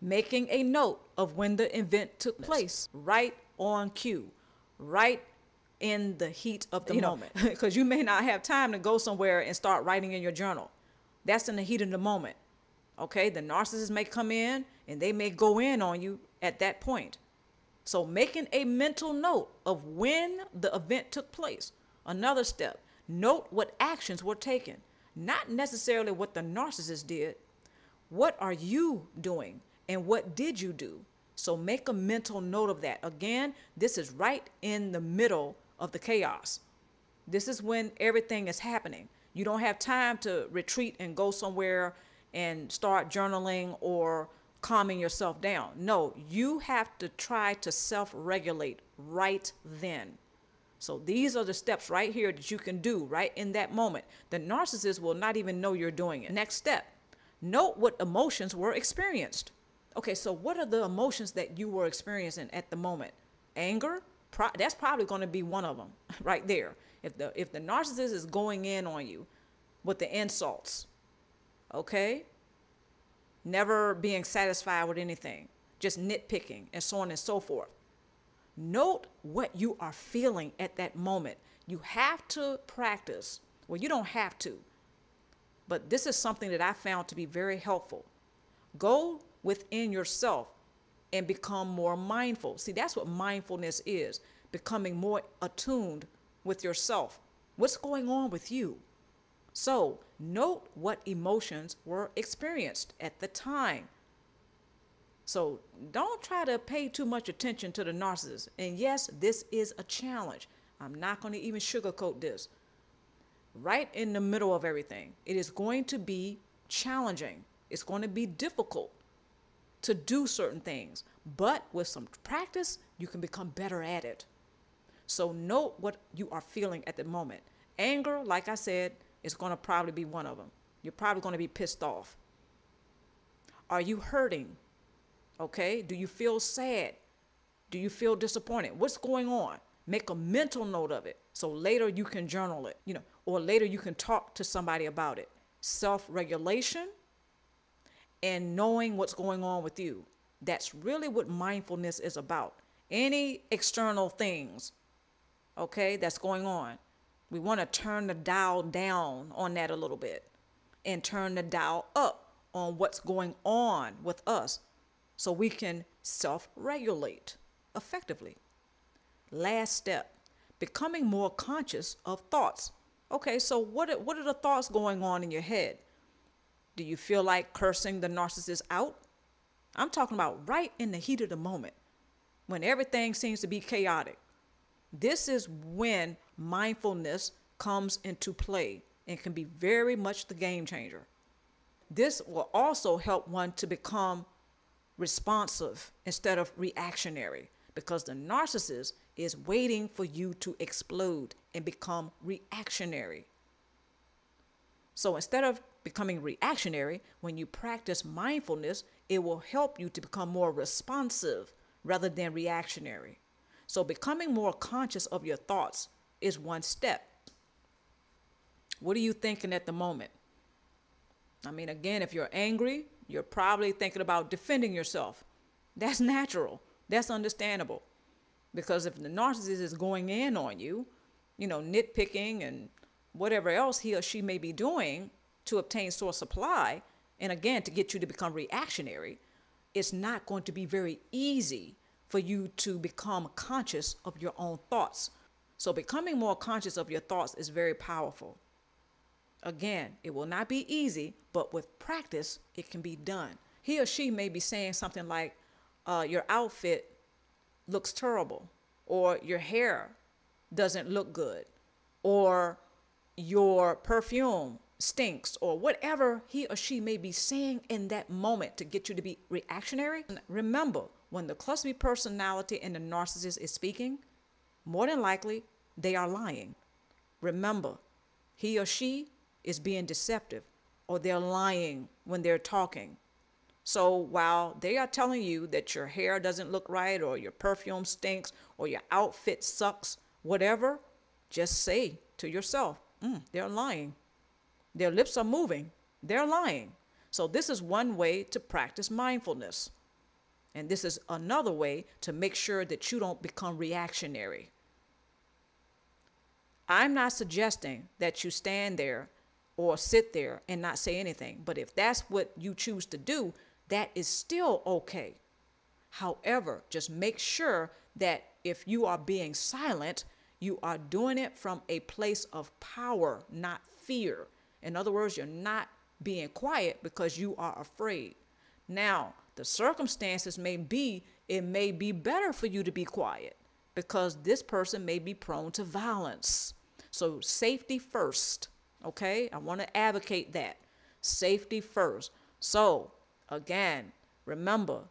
making a note of when the event took place, right on cue, right in the heat of the moment. Because you may not have time to go somewhere and start writing in your journal. That's in the heat of the moment. Okay, the narcissist may come in and they may go in on you at that point. So making a mental note of when the event took place. Another step, note what actions were taken. Not necessarily what the narcissist did. What are you doing and what did you do? So make a mental note of that. Again, this is right in the middle of the chaos. This is when everything is happening. You don't have time to retreat and go somewhere and start journaling or calming yourself down. No, you have to try to self-regulate right then. So these are the steps right here that you can do right in that moment. The narcissist will not even know you're doing it. Next step, note what emotions were experienced. Okay, so what are the emotions that you were experiencing at the moment? Anger? That's probably going to be one of them right there. If the narcissist is going in on you with the insults, okay? Never being satisfied with anything, just nitpicking and so on and so forth. Note what you are feeling at that moment. You have to practice. Well, you don't have to, but this is something that I found to be very helpful. Go within yourself and become more mindful. See, that's what mindfulness is, becoming more attuned with yourself. What's going on with you? So note what emotions were experienced at the time. So don't try to pay too much attention to the narcissist. And yes, this is a challenge. I'm not going to even sugarcoat this. Right in the middle of everything, it is going to be challenging. It's going to be difficult to do certain things, but with some practice, you can become better at it. So note what you are feeling at the moment. Anger, like I said, is going to probably be one of them. You're probably going to be pissed off. Are you hurting? Okay. Do you feel sad? Do you feel disappointed? What's going on? Make a mental note of it. So later you can journal it, or later you can talk to somebody about it. Self-regulation and knowing what's going on with you. That's really what mindfulness is about. Any external things, okay, that's going on, we want to turn the dial down on that a little bit and turn the dial up on what's going on with us so we can self-regulate effectively. Last step, becoming more conscious of thoughts. Okay, so what are the thoughts going on in your head? Do you feel like cursing the narcissist out? I'm talking about right in the heat of the moment when everything seems to be chaotic. This is when mindfulness comes into play and can be very much the game changer. This will also help one to become responsive instead of reactionary, because the narcissist is waiting for you to explode and become reactionary. So instead of becoming reactionary, when you practice mindfulness, it will help you to become more responsive rather than reactionary. So becoming more conscious of your thoughts is one step. What are you thinking at the moment? I mean, again, if you're angry, you're probably thinking about defending yourself. That's natural. That's understandable. Because if the narcissist is going in on you, nitpicking and whatever else he or she may be doing to obtain source supply, and again, to get you to become reactionary, it's not going to be very easy for you to become conscious of your own thoughts. So becoming more conscious of your thoughts is very powerful. Again, it will not be easy, but with practice, it can be done. He or she may be saying something like, your outfit looks terrible, or your hair doesn't look good, or your perfume stinks, or whatever he or she may be saying in that moment to get you to be reactionary. Remember, when the cluster B personality and the narcissist is speaking, more than likely, they are lying. Remember, he or she is being deceptive, or they're lying when they're talking. So while they are telling you that your hair doesn't look right, or your perfume stinks, or your outfit sucks, whatever, just say to yourself, they're lying. Their lips are moving. They're lying. So this is one way to practice mindfulness. And this is another way to make sure that you don't become reactionary. I'm not suggesting that you stand there or sit there and not say anything. But if that's what you choose to do, that is still okay. However, just make sure that if you are being silent, you are doing it from a place of power, not fear. In other words, you're not being quiet because you are afraid. Now, the circumstances may be, it may be better for you to be quiet because this person may be prone to violence. So safety first, okay? I want to advocate that. Safety first. So again, remember,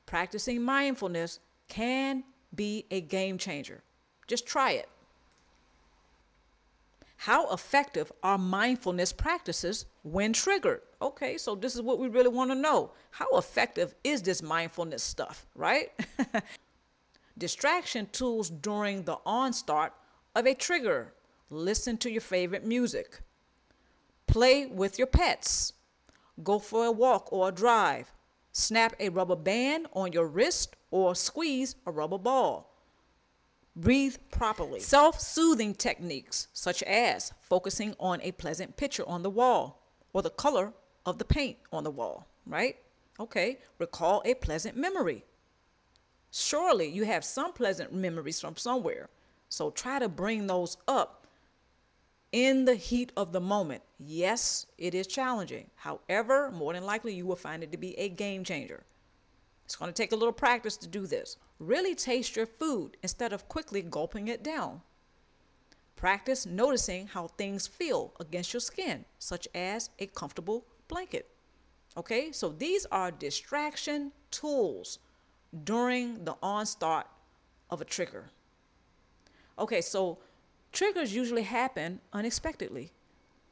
practicing mindfulness can be a game changer. Just try it. How effective are mindfulness practices when triggered? Okay, so this is what we really want to know. How effective is this mindfulness stuff, right? Distraction tools during the onslaught of a trigger. Listen to your favorite music. Play with your pets. Go for a walk or a drive. Snap a rubber band on your wrist or squeeze a rubber ball. Breathe properly. Self-soothing techniques such as focusing on a pleasant picture on the wall or the color of the paint on the wall, right? Okay, recall a pleasant memory. Surely you have some pleasant memories from somewhere, so try to bring those up in the heat of the moment. Yes, it is challenging. However, more than likely you will find it to be a game changer. It's going to take a little practice to do this. Really taste your food instead of quickly gulping it down. Practice noticing how things feel against your skin, such as a comfortable blanket. Okay, so these are distraction tools during the onslaught of a trigger. Okay, so triggers usually happen unexpectedly.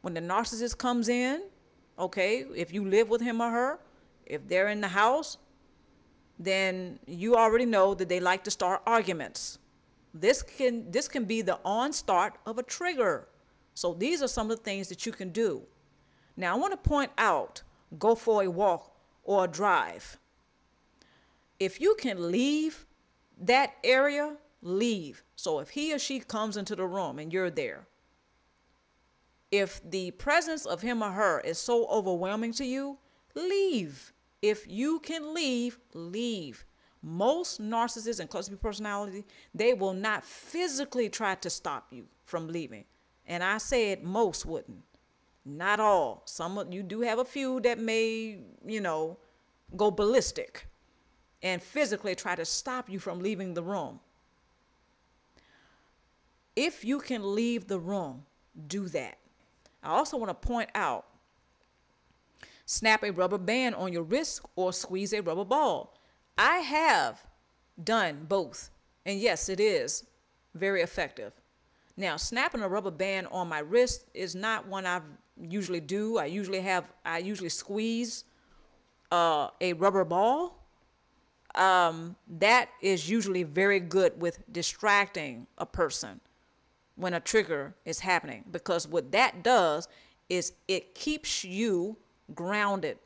When the narcissist comes in, okay, if you live with him or her, if they're in the house, then you already know that they like to start arguments. This can be the onslaught of a trigger. So these are some of the things that you can do. Now I want to point out, go for a walk or a drive. If you can leave that area, leave. So if he or she comes into the room and you're there, if the presence of him or her is so overwhelming to you, leave. If you can leave, leave. Most narcissists and cluster B personality, they will not physically try to stop you from leaving. And I said most wouldn't. Not all. Some of you do have a few that may, go ballistic and physically try to stop you from leaving the room. If you can leave the room, do that. I also want to point out, snap a rubber band on your wrist or squeeze a rubber ball. I have done both. And yes, it is very effective. Now, snapping a rubber band on my wrist is not one I usually do. I usually squeeze a rubber ball. That is usually very good with distracting a person when a trigger is happening, because what that does is it keeps you grounded.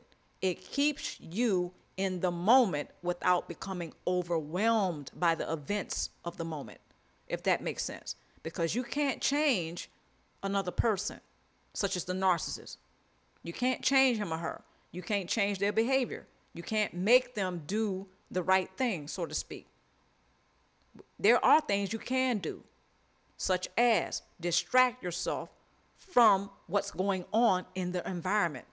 It keeps you in the moment without becoming overwhelmed by the events of the moment, if that makes sense. Because you can't change another person, such as the narcissist. You can't change him or her. You can't change their behavior. You can't make them do the right thing, so to speak. There are things you can do, such as distract yourself from what's going on in the environment.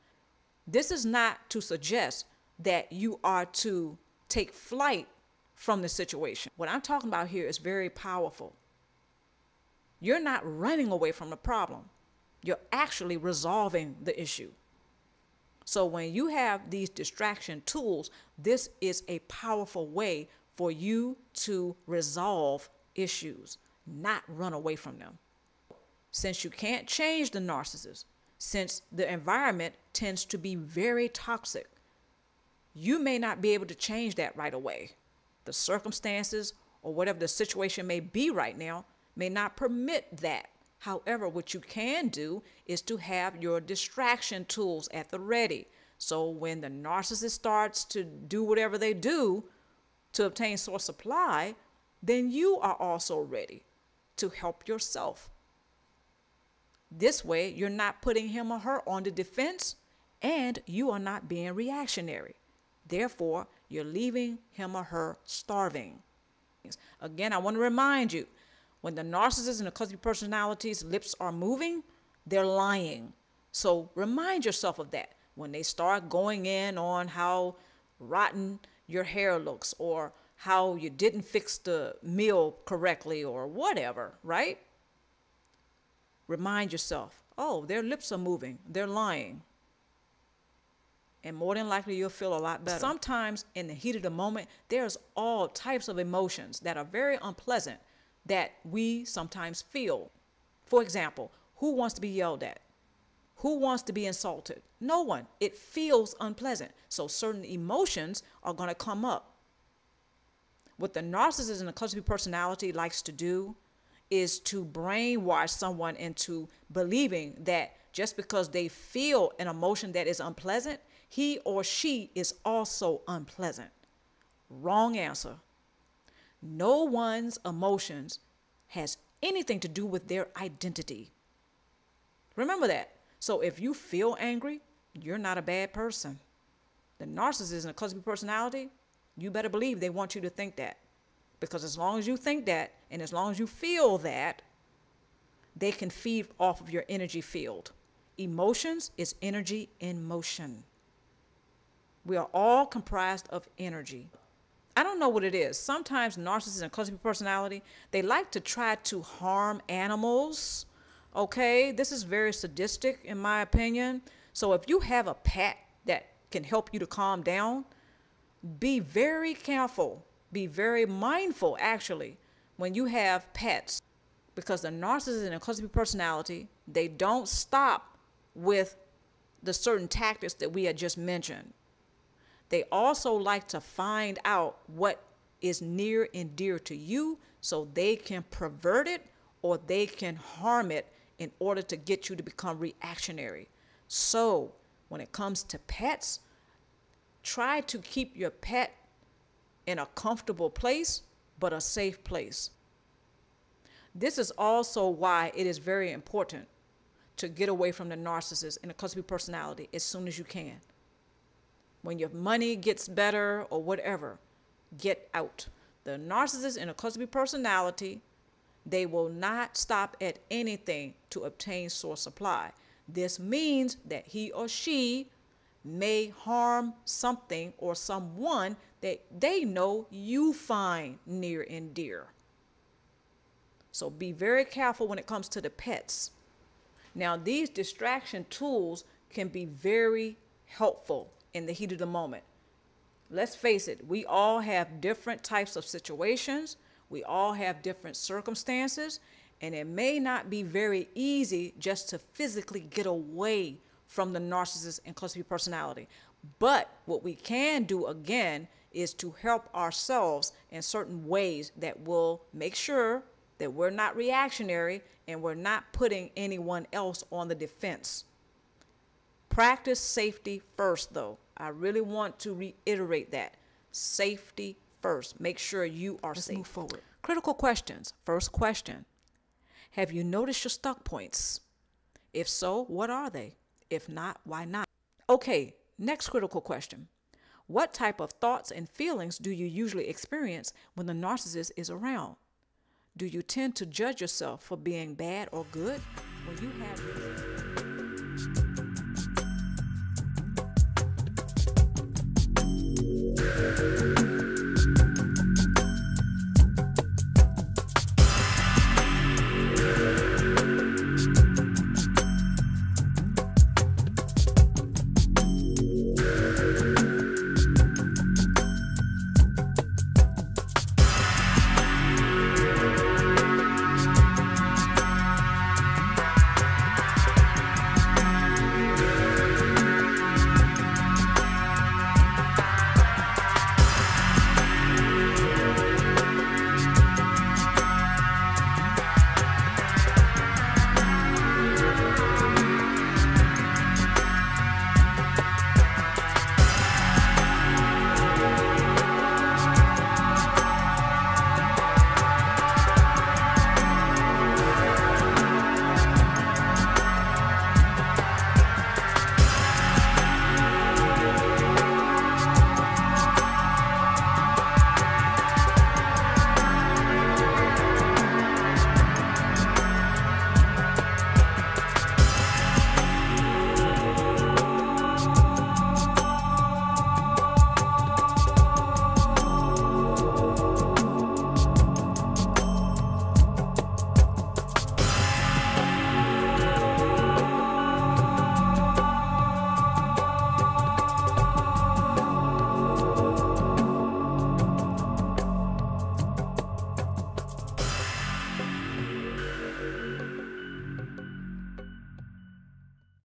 This is not to suggest that you are to take flight from the situation. What I'm talking about here is very powerful. You're not running away from the problem. You're actually resolving the issue. So when you have these distraction tools, this is a powerful way for you to resolve issues, not run away from them. Since you can't change the narcissist, since the environment tends to be very toxic, you may not be able to change that right away. The circumstances or whatever the situation may be right now may not permit that. However, what you can do is to have your distraction tools at the ready. So when the narcissist starts to do whatever they do, to obtain source supply, then you are also ready to help yourself. This way, you're not putting him or her on the defense, and you are not being reactionary. Therefore, you're leaving him or her starving. Again, I want to remind you, when the narcissist and the codependent personality's lips are moving, they're lying. So remind yourself of that. When they start going in on how rotten your hair looks, or how you didn't fix the meal correctly, or whatever, right? Remind yourself, oh, their lips are moving, they're lying. And more than likely, you'll feel a lot better. Sometimes in the heat of the moment, there's all types of emotions that are very unpleasant that we sometimes feel. For example, who wants to be yelled at? Who wants to be insulted? No one. It feels unpleasant. So certain emotions are going to come up. What the narcissist and the codependent personality likes to do is to brainwash someone into believing that just because they feel an emotion that is unpleasant, he or she is also unpleasant. Wrong answer. No one's emotions has anything to do with their identity. Remember that. So if you feel angry, you're not a bad person. The narcissist and the codependent personality, you better believe they want you to think that. Because as long as you think that, and as long as you feel that, they can feed off of your energy field. Emotions is energy in motion. We are all comprised of energy. I don't know what it is. Sometimes narcissists and codependent personality, they like to try to harm animals. Okay, this is very sadistic in my opinion. So if you have a pet that can help you to calm down, be very careful. Be very mindful, actually, when you have pets. Because the narcissist and the codependent personality, they don't stop with the certain tactics that we had just mentioned. They also like to find out what is near and dear to you so they can pervert it or they can harm it in order to get you to become reactionary. So when it comes to pets, try to keep your pet in a comfortable place, but a safe place. This is also why it is very important to get away from the narcissist and the codependent personality as soon as you can. When your money gets better or whatever, get out. The narcissist and the codependent personality, they will not stop at anything to obtain source supply. This means that he or she may harm something or someone that they know you find near and dear. So be very careful when it comes to the pets. Now, these distraction tools can be very helpful in the heat of the moment. Let's face it, we all have different types of situations. We all have different circumstances, and it may not be very easy just to physically get away from the narcissist and codependent personality. But what we can do, again, is to help ourselves in certain ways that will make sure that we're not reactionary and we're not putting anyone else on the defense. Practice safety first, though. I really want to reiterate that. Safety first. Make sure you are safe. Let's move forward. Critical questions. First question. Have you noticed your stuck points? If so, what are they? If not, why not? Okay, next critical question. What type of thoughts and feelings do you usually experience when the narcissist is around? Do you tend to judge yourself for being bad or good when you have